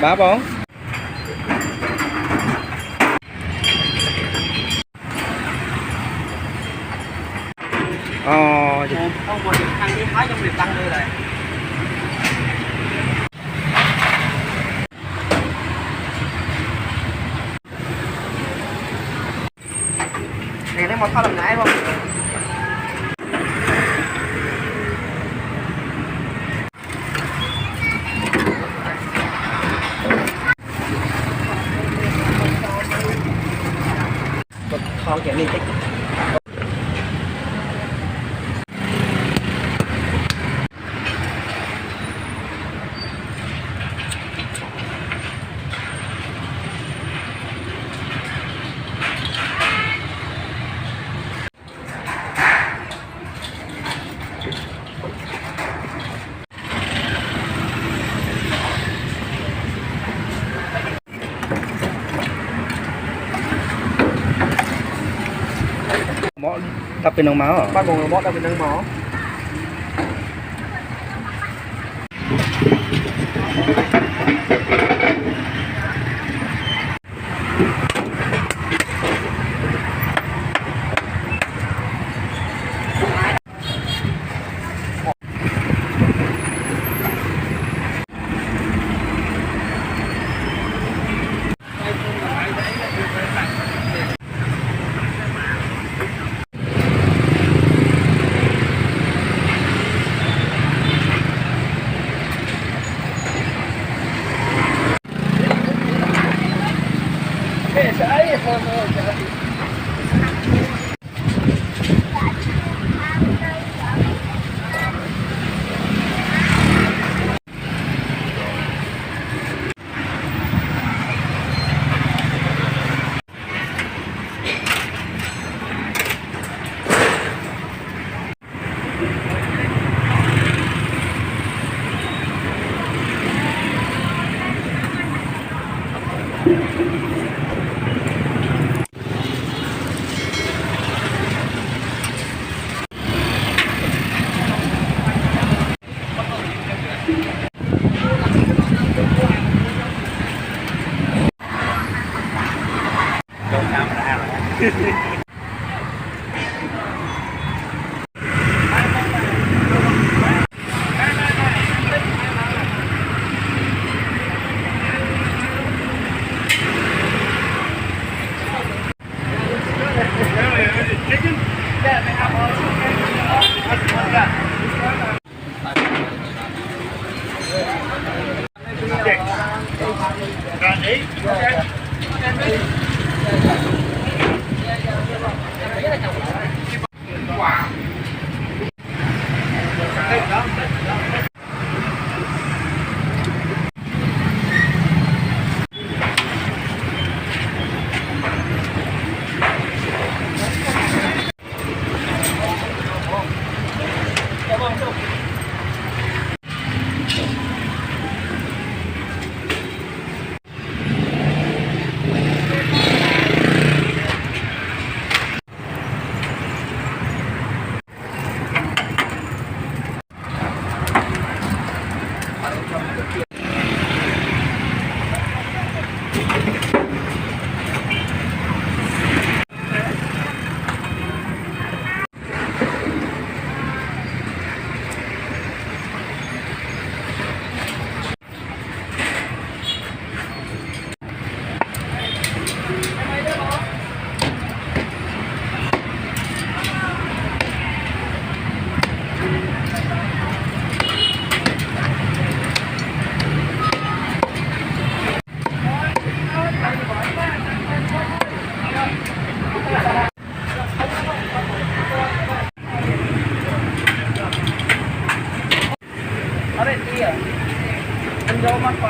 Bá bóng. Không còn được thang cái thái trong việc tăng đây này. Này nó một thao làm nãy không? Thao kiểu này thích. Mõ tậpเป็นน้องม้าเหรอ Ba bồn bó tao bị nâng mỏ.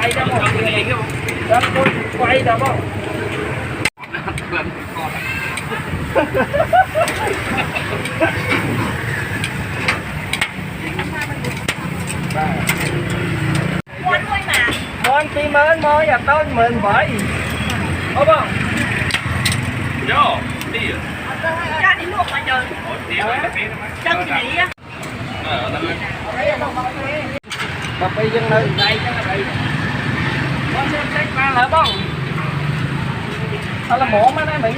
quay ra một đó con quay ra không món tí mến món nhà tôi mình phải đúng không vô đi ra đi luộc mà trời chân chị á mà bây giờ nơi đây chắc là đây con xem sách ba là không đó là mổ mà đây mình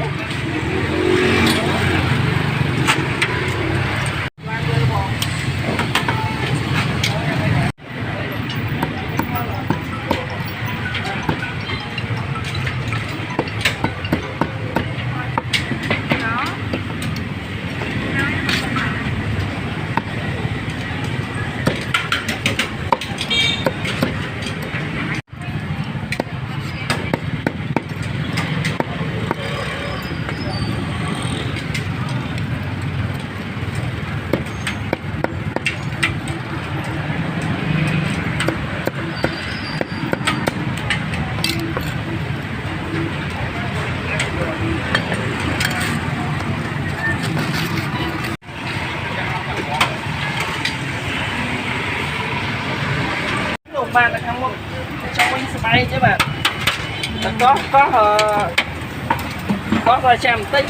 bạn là không trong mình bay chứ bạn có vài trăm tích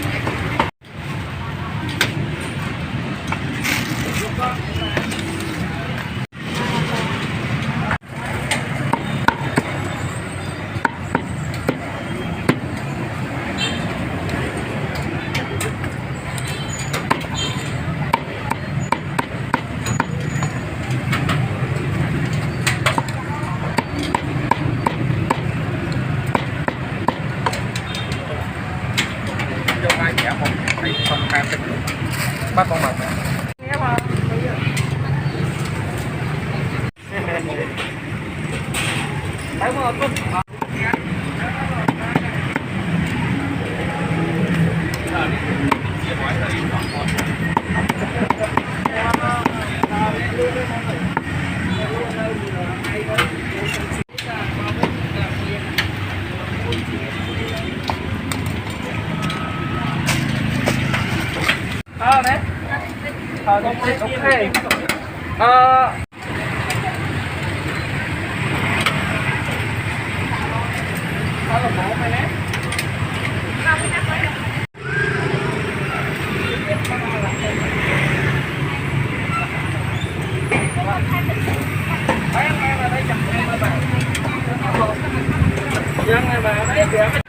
ba con mật thấy mà con đấy ok đó là mổ mày nè em ở đây chặt em ở bạn dân này bà đấy kìa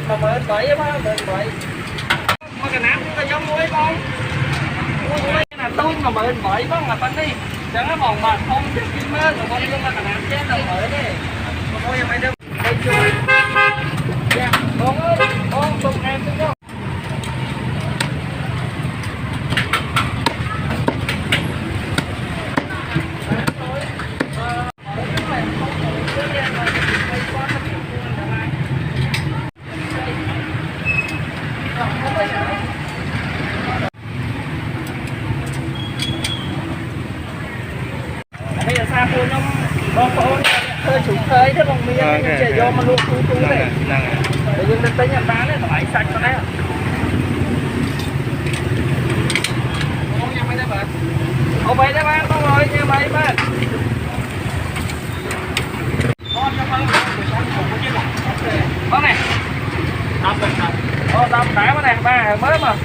mà mời bậy á má mời bậy mà cái nào cũng giống muối con muối là tôi mà mời bậy con là phân đi chẳng có mòn mà không biết kim mê rồi con nhưng mà cái nào chết đâu mời đi mà coi mày đâu đây chưa dạ con ơi con tụi em đúng không bây giờ xa cô nó có hơi chủ khơi thế còn miếng nhưng chỉ do mà luộc tu này bây giờ tới nhà bán này phải sạch con đấy không nhà mấy đấy bạn ông mấy đấy bạn không rồi nhà mấy bạn con này đâm đá cái này ba mới mà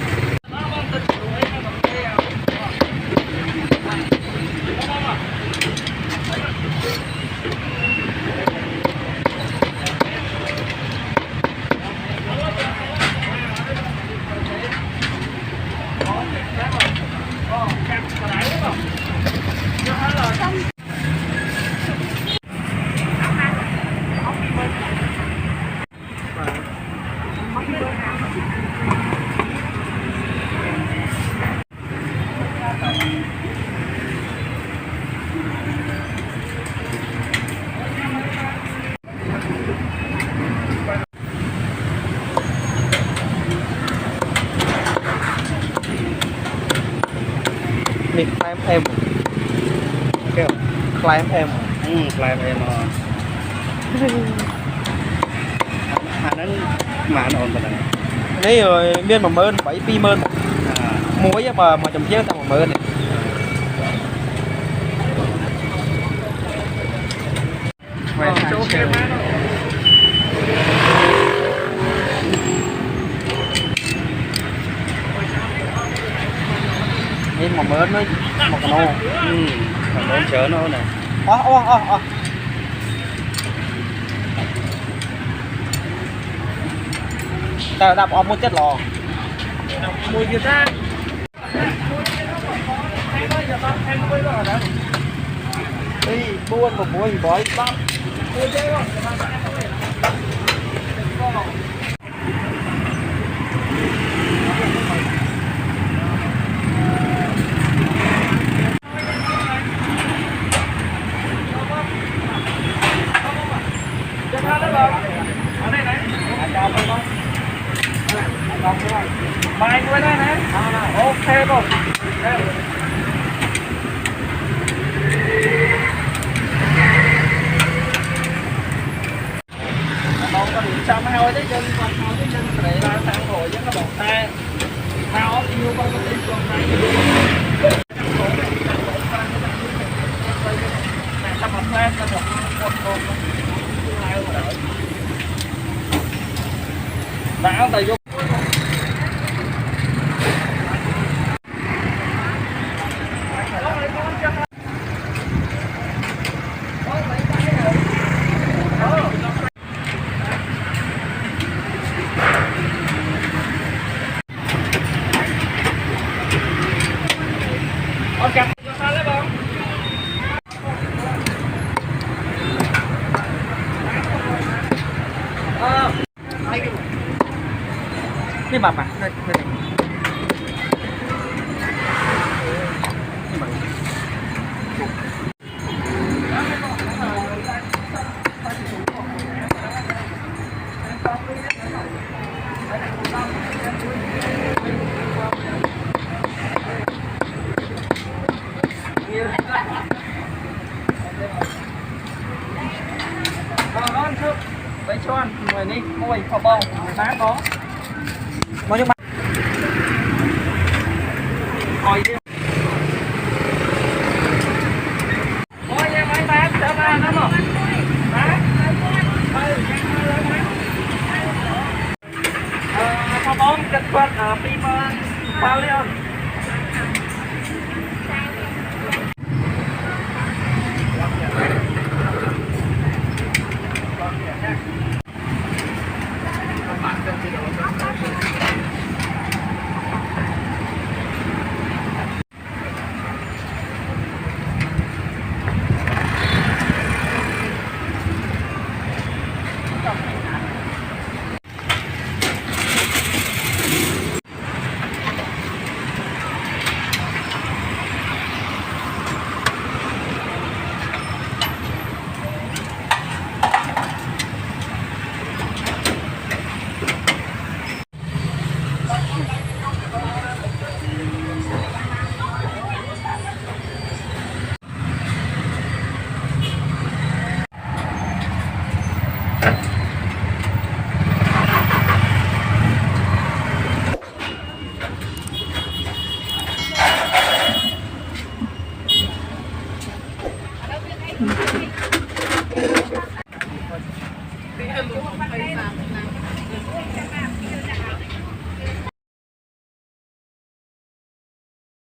นี่คลายเอ็ม kêu คลายเอ็ม lại em hắn nó mà nó ổn rồi นี่เลยเมียนมาเมิน7 2 มื่น à มวยมาจำเที่ยงตั้งมาเมินเนี่ย quay chỗ sang kia chiều má nó. Nhưng mà mới nó một cái nô còn muốn chở nó này tao đạp ôm một chết lò mùi gì ra đi buôn một buổi bói bắp bài quay đây này ok không bọn có điện sao mà hôi tới chân con hôi tới chân để ra sang rồi với cái bọn ta thao yêu con đi con này sắp mặt lên cho một đã tay vô cặp cho ta lấy bông cái bập à đây này con trước lấy cho ăn người đi môi phò bông má có bao nhiêu coi đi